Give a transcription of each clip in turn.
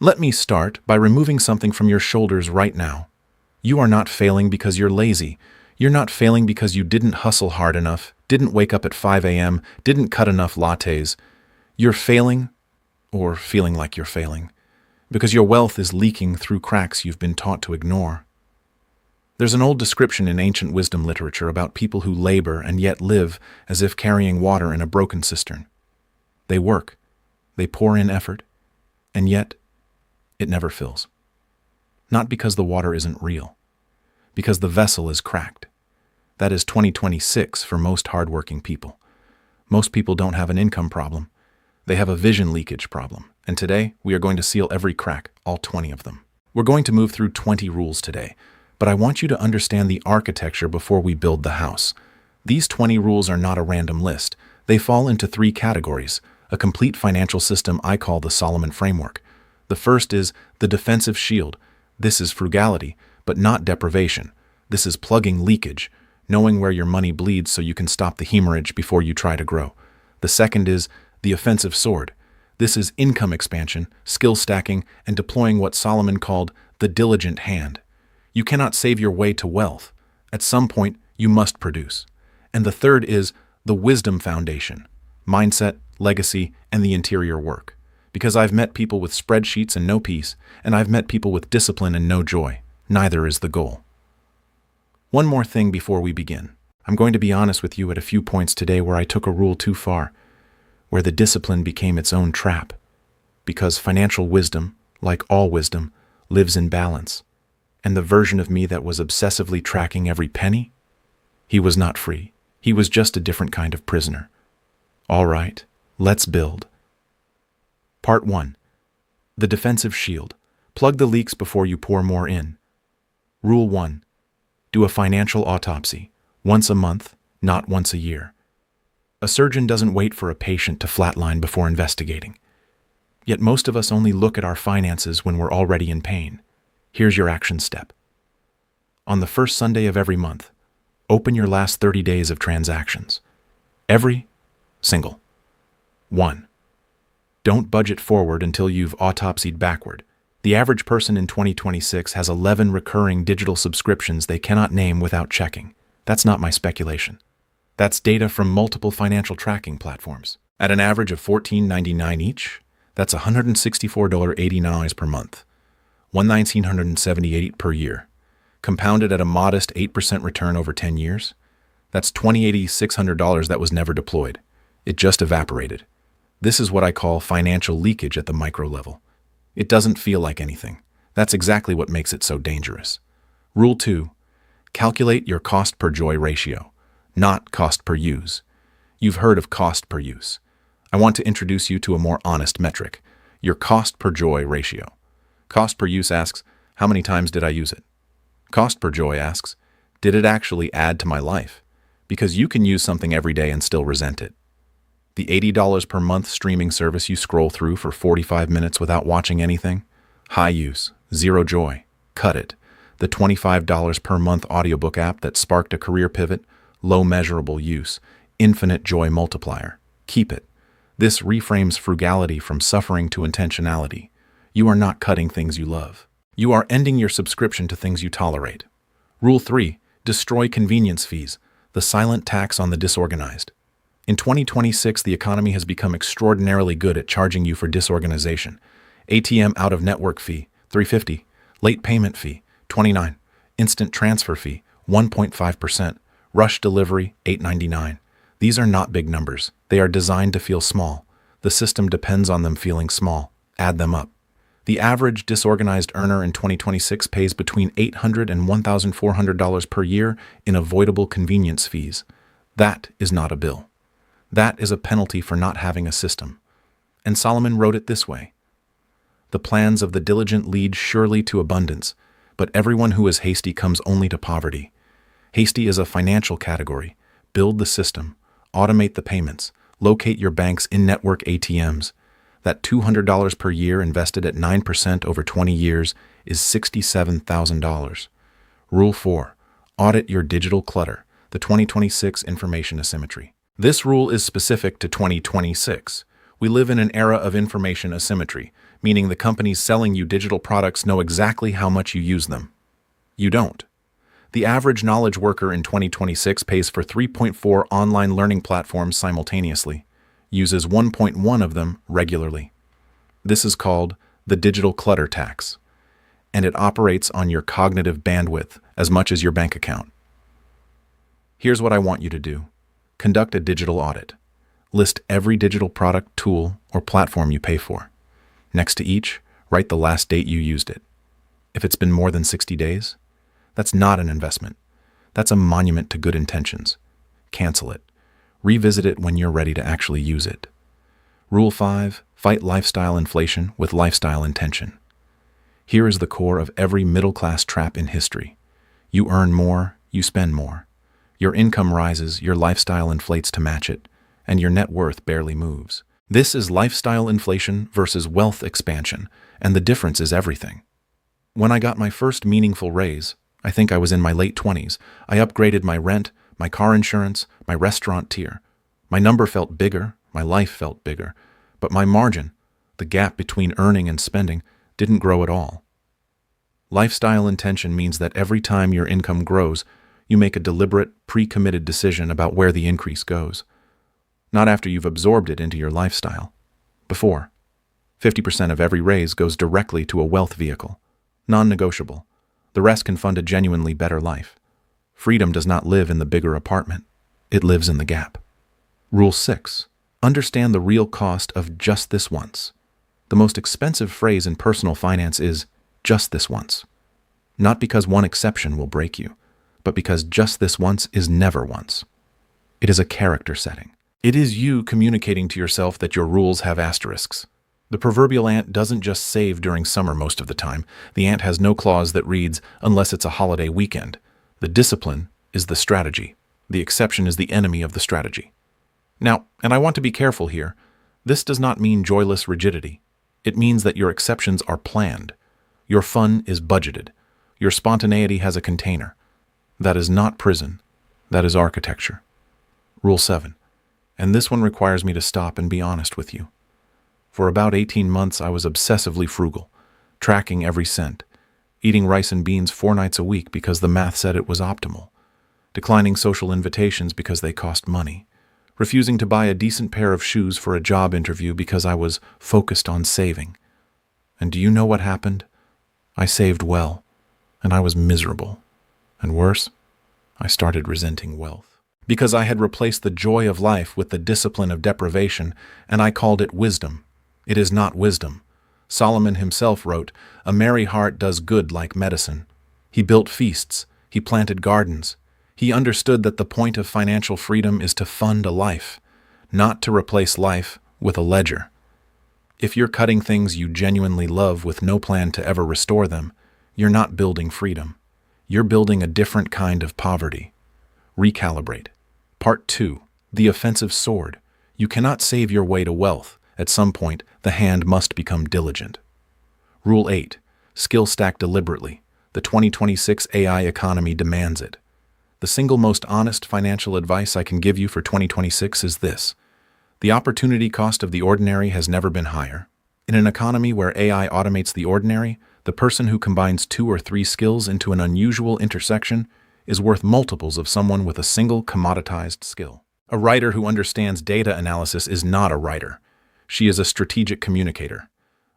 Let me start by removing something from your shoulders right now. You are not failing because you're lazy. You're not failing because you didn't hustle hard enough, didn't wake up at 5 a.m., didn't cut enough lattes. You're failing, or feeling like you're failing, because your wealth is leaking through cracks you've been taught to ignore. There's an old description in ancient wisdom literature about people who labor and yet live as if carrying water in a broken cistern. They work, they pour in effort, and yet it never fills. Not because the water isn't real, because the vessel is cracked. That is 2026 for most hardworking people. Most people don't have an income problem. They have a vision leakage problem. And today, we are going to seal every crack, all 20 of them. We're going to move through 20 rules today, but I want you to understand the architecture before we build the house. These 20 rules are not a random list. They fall into 3 categories, a complete financial system I call the Solomon Framework. The first is the defensive shield. This is frugality, but not deprivation. This is plugging leakage, knowing where your money bleeds so you can stop the hemorrhage before you try to grow. The second is the offensive sword. This is income expansion, skill stacking, and deploying what Solomon called the diligent hand. You cannot save your way to wealth. At some point, you must produce. And the third is the wisdom foundation, mindset, legacy, and the interior work. Because I've met people with spreadsheets and no peace, and I've met people with discipline and no joy. Neither is the goal. One more thing before we begin. I'm going to be honest with you at a few points today where I took a rule too far, where the discipline became its own trap. Because financial wisdom, like all wisdom, lives in balance. And the version of me that was obsessively tracking every penny, he was not free. He was just a different kind of prisoner. All right, let's build. Part 1. The defensive shield. Plug the leaks before you pour more in. Rule 1. Do a financial autopsy. Once a month, not once a year. A surgeon doesn't wait for a patient to flatline before investigating. Yet most of us only look at our finances when we're already in pain. Here's your action step. On the first Sunday of every month, open your last 30 days of transactions. Every single 1. Don't budget forward until you've autopsied backward. The average person in 2026 has 11 recurring digital subscriptions they cannot name without checking. That's not my speculation. That's data from multiple financial tracking platforms. At an average of $14.99 each, that's $164.89 per month, $1,978 per year. Compounded at a modest 8% return over 10 years, that's $2,600 that was never deployed. It just evaporated. This is what I call financial leakage at the micro level. It doesn't feel like anything. That's exactly what makes it so dangerous. Rule 2. Calculate your cost per joy ratio, not cost per use. You've heard of cost per use. I want to introduce you to a more honest metric, your cost per joy ratio. Cost per use asks, how many times did I use it? Cost per joy asks, did it actually add to my life? Because you can use something every day and still resent it. The $80 per month streaming service you scroll through for 45 minutes without watching anything? High use, zero joy. Cut it. The $25 per month audiobook app that sparked a career pivot? Low measurable use, infinite joy multiplier. Keep it. This reframes frugality from suffering to intentionality. You are not cutting things you love. You are ending your subscription to things you tolerate. Rule 3. Destroy convenience fees, the silent tax on the disorganized. In 2026, the economy has become extraordinarily good at charging you for disorganization. ATM out-of-network fee, $3.50. Late payment fee, $29. Instant transfer fee, 1.5%. Rush delivery, $8.99. These are not big numbers. They are designed to feel small. The system depends on them feeling small. Add them up. The average disorganized earner in 2026 pays between $800 and $1,400 per year in avoidable convenience fees. That is not a bill. That is a penalty for not having a system. And Solomon wrote it this way. The plans of the diligent lead surely to abundance, but everyone who is hasty comes only to poverty. Hasty is a financial category. Build the system. Automate the payments. Locate your bank's in-network ATMs. That $200 per year invested at 9% over 20 years is $67,000. Rule 4. Audit your digital clutter, the 2026 information asymmetry. This rule is specific to 2026. We live in an era of information asymmetry, meaning the companies selling you digital products know exactly how much you use them. You don't. The average knowledge worker in 2026 pays for 3.4 online learning platforms simultaneously, uses 1.1 of them regularly. This is called the digital clutter tax, and it operates on your cognitive bandwidth as much as your bank account. Here's what I want you to do. Conduct a digital audit. List every digital product, tool, or platform you pay for. Next to each, write the last date you used it. If it's been more than 60 days, that's not an investment. That's a monument to good intentions. Cancel it. Revisit it when you're ready to actually use it. Rule 5, fight lifestyle inflation with lifestyle intention. Here is the core of every middle-class trap in history. You earn more, you spend more. Your income rises, your lifestyle inflates to match it, and your net worth barely moves. This is lifestyle inflation versus wealth expansion, and the difference is everything. When I got my first meaningful raise, I think I was in my late 20s, I upgraded my rent, my car insurance, my restaurant tier. My number felt bigger, my life felt bigger, but my margin, the gap between earning and spending, didn't grow at all. Lifestyle intention means that every time your income grows, you make a deliberate, pre-committed decision about where the increase goes. Not after you've absorbed it into your lifestyle. Before. 50% of every raise goes directly to a wealth vehicle. Non-negotiable. The rest can fund a genuinely better life. Freedom does not live in the bigger apartment. It lives in the gap. Rule 6. Understand the real cost of just this once. The most expensive phrase in personal finance is just this once. Not because one exception will break you, but because just this once is never once. It is a character setting. It is you communicating to yourself that your rules have asterisks. The proverbial ant doesn't just save during summer most of the time. The ant has no clause that reads, unless it's a holiday weekend. The discipline is the strategy. The exception is the enemy of the strategy. Now, and I want to be careful here, this does not mean joyless rigidity. It means that your exceptions are planned. Your fun is budgeted. Your spontaneity has a container. That is not prison. That is architecture. Rule 7. And this one requires me to stop and be honest with you. For about 18 months, I was obsessively frugal, tracking every cent, eating rice and beans 4 nights a week because the math said it was optimal, declining social invitations because they cost money, refusing to buy a decent pair of shoes for a job interview because I was focused on saving. And do you know what happened? I saved well, and I was miserable. And worse, I started resenting wealth. Because I had replaced the joy of life with the discipline of deprivation, and I called it wisdom. It is not wisdom. Solomon himself wrote, "A merry heart does good like medicine." He built feasts. He planted gardens. He understood that the point of financial freedom is to fund a life, not to replace life with a ledger. If you're cutting things you genuinely love with no plan to ever restore them, you're not building freedom. You're building a different kind of poverty. Recalibrate. Part 2. The offensive sword. You cannot save your way to wealth. At some point, the hand must become diligent. Rule 8. Skill stack deliberately. The 2026 AI economy demands it. The single most honest financial advice I can give you for 2026 is this. The opportunity cost of the ordinary has never been higher. In an economy where AI automates the ordinary, the person who combines 2 or 3 skills into an unusual intersection is worth multiples of someone with a single commoditized skill. A writer who understands data analysis is not a writer. She is a strategic communicator.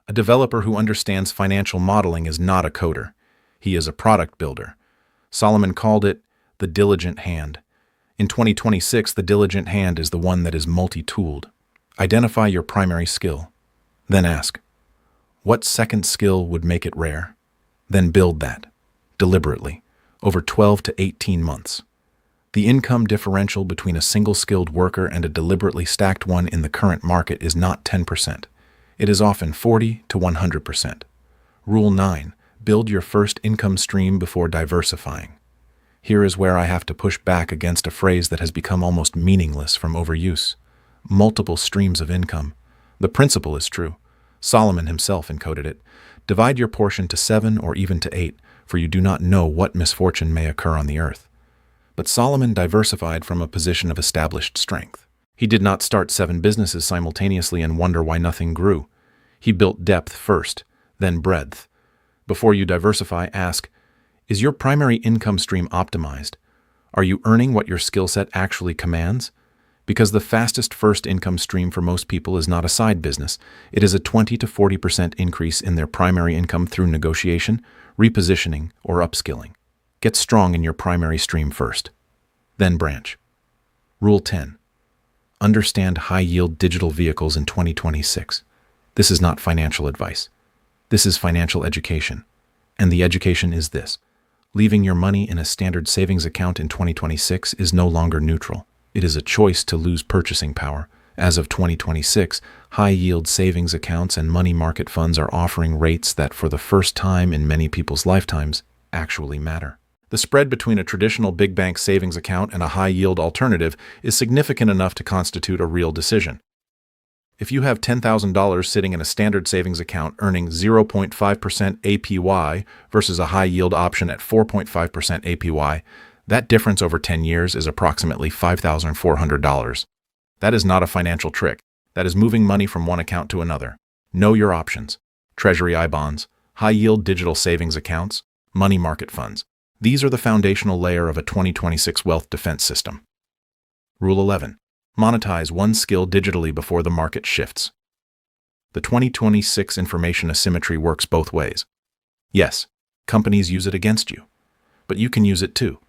A developer who understands financial modeling is not a coder. He is a product builder. Solomon called it the diligent hand. In 2026, the diligent hand is the one that is multi-tooled. Identify your primary skill. Then ask, what second skill would make it rare? Then build that, deliberately, over 12 to 18 months. The income differential between a single-skilled worker and a deliberately stacked one in the current market is not 10%. It is often 40 to 100%. Rule 9. Build your first income stream before diversifying. Here is where I have to push back against a phrase that has become almost meaningless from overuse. Multiple streams of income. The principle is true. Solomon himself encoded it. Divide your portion to 7 or even to 8, for you do not know what misfortune may occur on the earth. But Solomon diversified from a position of established strength. He did not start 7 businesses simultaneously and wonder why nothing grew. He built depth first, then breadth. Before you diversify, ask, is your primary income stream optimized? Are you earning what your skill set actually commands? Because the fastest first income stream for most people is not a side business. It is a 20 to 40% increase in their primary income through negotiation, repositioning, or upskilling. Get strong in your primary stream first. Then branch. Rule 10. Understand high-yield digital vehicles in 2026. This is not financial advice. This is financial education. And the education is this. Leaving your money in a standard savings account in 2026 is no longer neutral. It is a choice to lose purchasing power. As of 2026, high-yield savings accounts and money market funds are offering rates that, for the first time in many people's lifetimes, actually matter. The spread between a traditional big bank savings account and a high-yield alternative is significant enough to constitute a real decision. If you have $10,000 sitting in a standard savings account earning 0.5% APY versus a high-yield option at 4.5% APY, that difference over 10 years is approximately $5,400. That is not a financial trick. That is moving money from one account to another. Know your options. Treasury I-bonds, high-yield digital savings accounts, money market funds. These are the foundational layer of a 2026 wealth defense system. Rule 11. Monetize one skill digitally before the market shifts. The 2026 information asymmetry works both ways. Yes, companies use it against you, but you can use it too.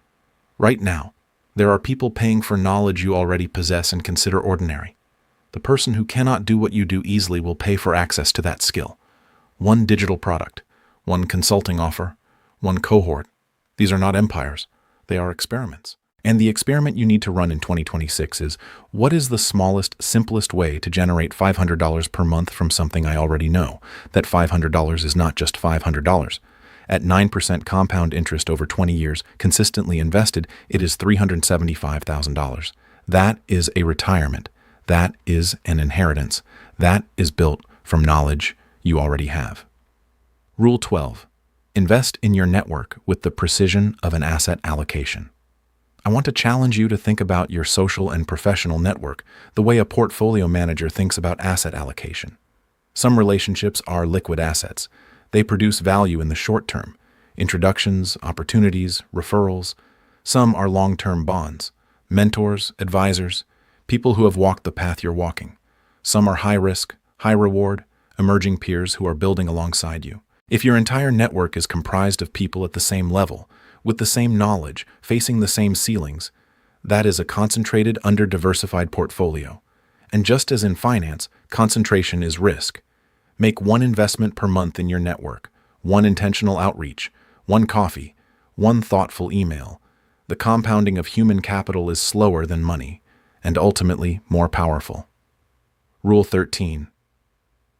Right now, there are people paying for knowledge you already possess and consider ordinary. The person who cannot do what you do easily will pay for access to that skill. One digital product, one consulting offer, one cohort. These are not empires. They are experiments. And the experiment you need to run in 2026 is, what is the smallest, simplest way to generate $500 per month from something I already know? That $500 is not just $500. At 9% compound interest over 20 years, consistently invested, it is $375,000. That is a retirement. That is an inheritance. That is built from knowledge you already have. Rule 12. Invest in your network with the precision of an asset allocation. I want to challenge you to think about your social and professional network the way a portfolio manager thinks about asset allocation. Some relationships are liquid assets. They produce value in the short term, introductions, opportunities, referrals. Some are long-term bonds, mentors, advisors, people who have walked the path you're walking. Some are high risk, high reward, emerging peers who are building alongside you. If your entire network is comprised of people at the same level, with the same knowledge, facing the same ceilings, that is a concentrated, under-diversified portfolio. And just as in finance, concentration is risk. Make one investment per month in your network, one intentional outreach, one coffee, one thoughtful email. The compounding of human capital is slower than money, and ultimately more powerful. Rule 13.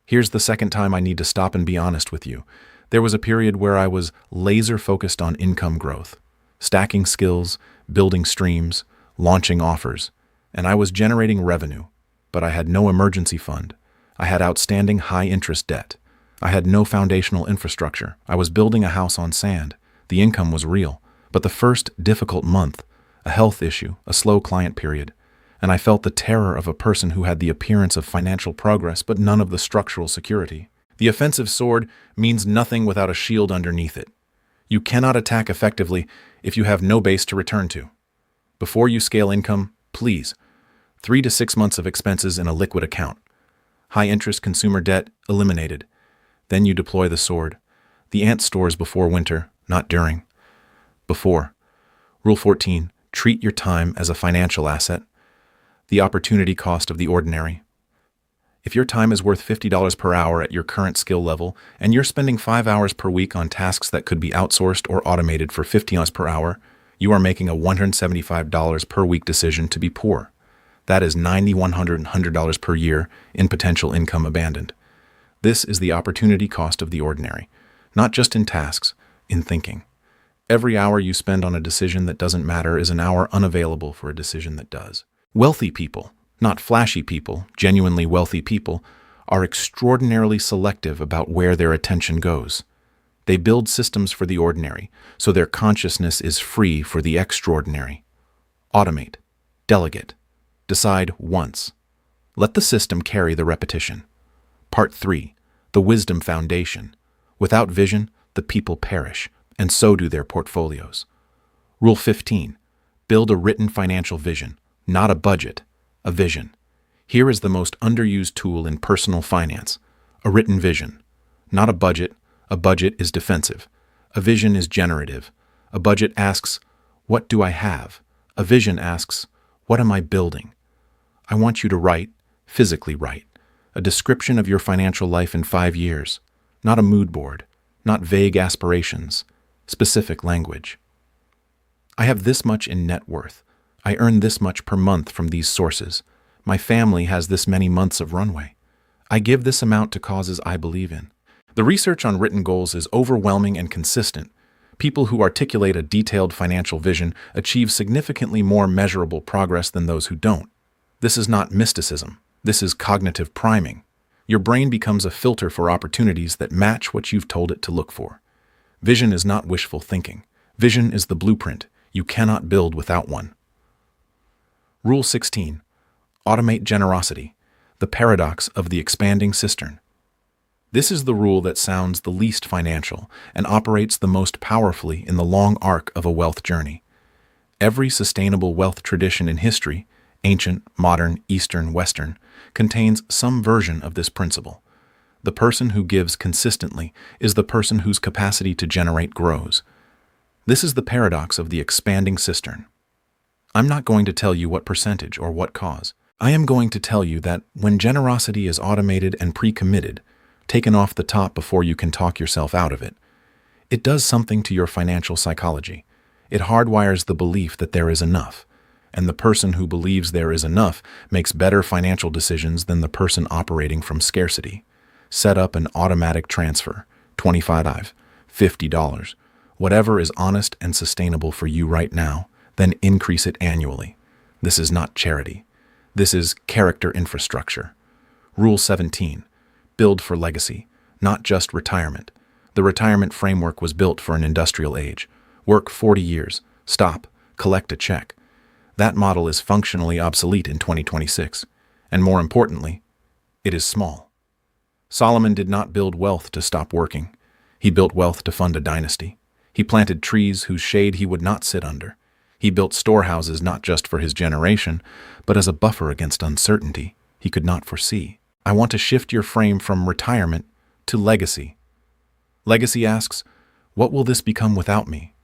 Here's the second time I need to stop and be honest with you. There was a period where I was laser-focused on income growth, stacking skills, building streams, launching offers, and I was generating revenue, but I had no emergency fund. I had outstanding high-interest debt. I had no foundational infrastructure. I was building a house on sand. The income was real, but the first difficult month, a health issue, a slow client period, and I felt the terror of a person who had the appearance of financial progress but none of the structural security. The offensive sword means nothing without a shield underneath it. You cannot attack effectively if you have no base to return to. Before you scale income, please, 3 to 6 months of expenses in a liquid account. High-interest consumer debt eliminated. Then you deploy the sword. The ant stores before winter, not during. Before. Rule 14. Treat your time as a financial asset. The opportunity cost of the ordinary. If your time is worth $50 per hour at your current skill level, and you're spending 5 hours per week on tasks that could be outsourced or automated for $50 per hour, you are making a $175 per week decision to be poor. That is $90, $100, and $100 per year in potential income abandoned. This is the opportunity cost of the ordinary, not just in tasks, in thinking. Every hour you spend on a decision that doesn't matter is an hour unavailable for a decision that does. Wealthy people, not flashy people, genuinely wealthy people, are extraordinarily selective about where their attention goes. They build systems for the ordinary, so their consciousness is free for the extraordinary. Automate. Delegate. Decide once. Let the system carry the repetition. Part 3. the wisdom foundation. Without vision, the people perish, and so do their portfolios. Rule 15. Build a written financial vision, not a budget, a vision. Here is the most underused tool in personal finance, a written vision. Not a budget is defensive. A vision is generative. A budget asks, what do I have? A vision asks, what am I building? I want you to write, physically write, a description of your financial life in 5 years, not a mood board, not vague aspirations, specific language. I have this much in net worth. I earn this much per month from these sources. My family has this many months of runway. I give this amount to causes I believe in. The research on written goals is overwhelming and consistent. People who articulate a detailed financial vision achieve significantly more measurable progress than those who don't. This is not mysticism. This is cognitive priming. Your brain becomes a filter for opportunities that match what you've told it to look for. Vision is not wishful thinking. Vision is the blueprint. You cannot build without one. Rule 16. Automate generosity, the paradox of the expanding cistern. This is the rule that sounds the least financial and operates the most powerfully in the long arc of a wealth journey. Every sustainable wealth tradition in history, ancient, modern, Eastern, Western, contains some version of this principle. The person who gives consistently is the person whose capacity to generate grows. This is the paradox of the expanding cistern. I'm not going to tell you what percentage or what cause. I am going to tell you that when generosity is automated and pre-committed, taken off the top before you can talk yourself out of it, it does something to your financial psychology. It hardwires the belief that there is enough, and the person who believes there is enough makes better financial decisions than the person operating from scarcity. Set up an automatic transfer, $25, $50, whatever is honest and sustainable for you right now, then increase it annually. This is not charity. This is character infrastructure. Rule 17. Build for legacy, not just retirement. The retirement framework was built for an industrial age. Work 40 years, stop, collect a check. That model is functionally obsolete in 2026. And more importantly, it is small. Solomon did not build wealth to stop working. He built wealth to fund a dynasty. He planted trees whose shade he would not sit under. He built storehouses not just for his generation, but as a buffer against uncertainty he could not foresee. I want to shift your frame from retirement to legacy. Legacy asks, what will this become without me?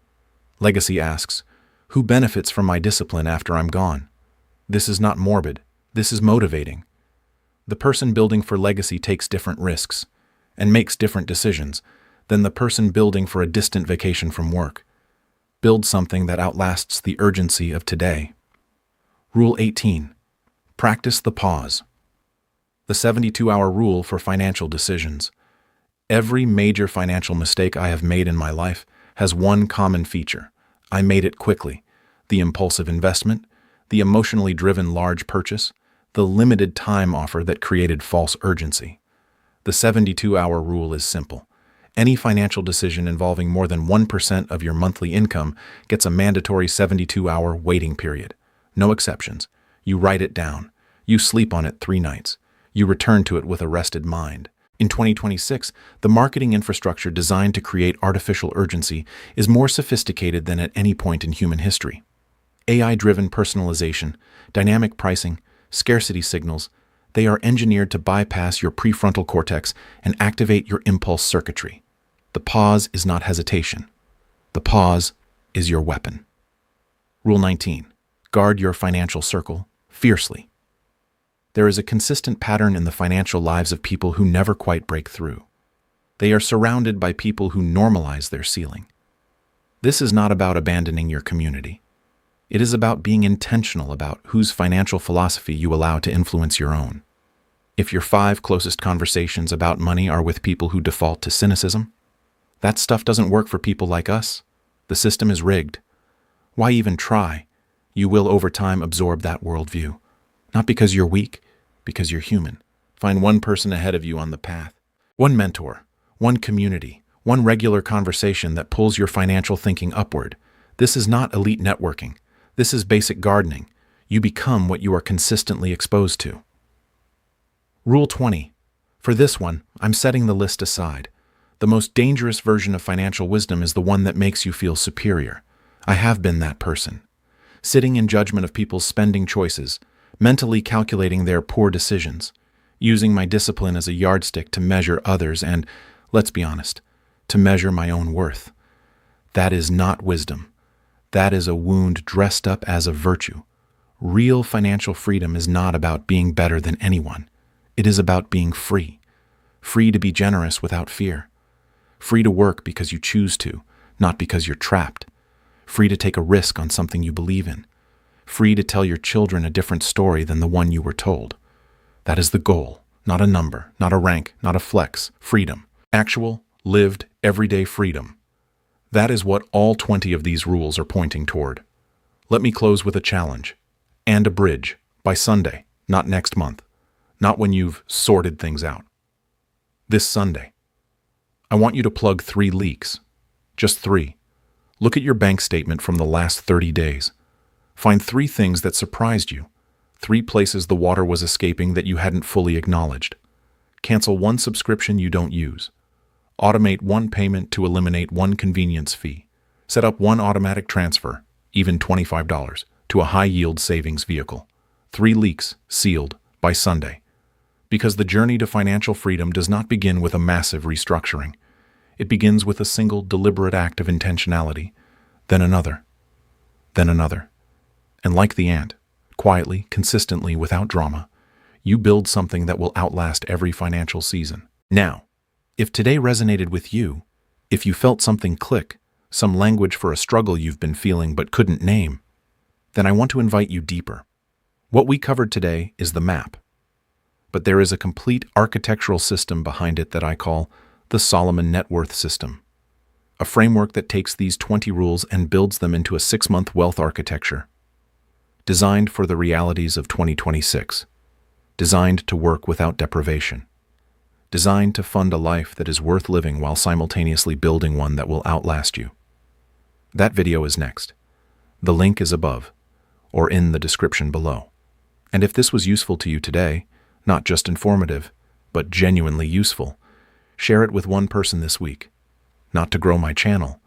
Legacy asks, who benefits from my discipline after I'm gone? This is not morbid. This is motivating. The person building for legacy takes different risks and makes different decisions than the person building for a distant vacation from work. Build something that outlasts the urgency of today. Rule 18. Practice the pause. The 72-hour rule for financial decisions. Every major financial mistake I have made in my life has one common feature. I made it quickly. The impulsive investment, the emotionally driven large purchase, the limited time offer that created false urgency. The 72-hour rule is simple. Any financial decision involving more than 1% of your monthly income gets a mandatory 72-hour waiting period. No exceptions. You write it down. You sleep on it 3 nights. You return to it with a rested mind. In 2026, the marketing infrastructure designed to create artificial urgency is more sophisticated than at any point in human history. AI-driven personalization, dynamic pricing, scarcity signals, they are engineered to bypass your prefrontal cortex and activate your impulse circuitry. The pause is not hesitation. The pause is your weapon. Rule 19. Guard your financial circle fiercely. There is a consistent pattern in the financial lives of people who never quite break through. They are surrounded by people who normalize their ceiling. This is not about abandoning your community. It is about being intentional about whose financial philosophy you allow to influence your own. If your 5 closest conversations about money are with people who default to cynicism, that stuff doesn't work for people like us. The system is rigged. Why even try? You will over time absorb that worldview. Not because you're weak, because you're human. Find one person ahead of you on the path. One mentor, one community, one regular conversation that pulls your financial thinking upward. This is not elite networking. This is basic gardening. You become what you are consistently exposed to. Rule 20. For this one, I'm setting the list aside. The most dangerous version of financial wisdom is the one that makes you feel superior. I have been that person. Sitting in judgment of people's spending choices, mentally calculating their poor decisions, using my discipline as a yardstick to measure others and, let's be honest, to measure my own worth. That is not wisdom. That is a wound dressed up as a virtue. Real financial freedom is not about being better than anyone. It is about being free. Free to be generous without fear. Free to work because you choose to, not because you're trapped. Free to take a risk on something you believe in. Free to tell your children a different story than the one you were told. That is the goal, not a number, not a rank, not a flex. Freedom. Actual, lived, everyday freedom. That is what all 20 of these rules are pointing toward. Let me close with a challenge. And a bridge. By Sunday, not next month. Not when you've sorted things out. This Sunday. I want you to plug 3 leaks. Just 3. Look at your bank statement from the last 30 days. Find 3 things that surprised you. 3 places the water was escaping that you hadn't fully acknowledged. Cancel 1 subscription you don't use. Automate 1 payment to eliminate 1 convenience fee. Set up 1 automatic transfer, even $25, to a high-yield savings vehicle. 3 leaks, sealed, by Sunday. Because the journey to financial freedom does not begin with a massive restructuring. It begins with a single deliberate act of intentionality, then another, then another. And like the ant, quietly, consistently, without drama, you build something that will outlast every financial season. Now, if today resonated with you, if you felt something click, some language for a struggle you've been feeling but couldn't name, then I want to invite you deeper. What we covered today is the map. But there is a complete architectural system behind it that I call the Solomon Net Worth System. A framework that takes these 20 rules and builds them into a 6-month wealth architecture. Designed for the realities of 2026. Designed to work without deprivation. Designed to fund a life that is worth living while simultaneously building one that will outlast you. That video is next. The link is above, or in the description below. And if this was useful to you today, not just informative, but genuinely useful, share it with 1 person this week. Not to grow my channel,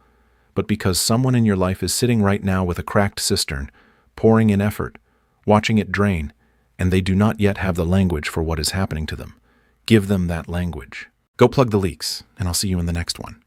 but because someone in your life is sitting right now with a cracked cistern, pouring in effort, watching it drain, and they do not yet have the language for what is happening to them. Give them that language. Go plug the leaks, and I'll see you in the next one.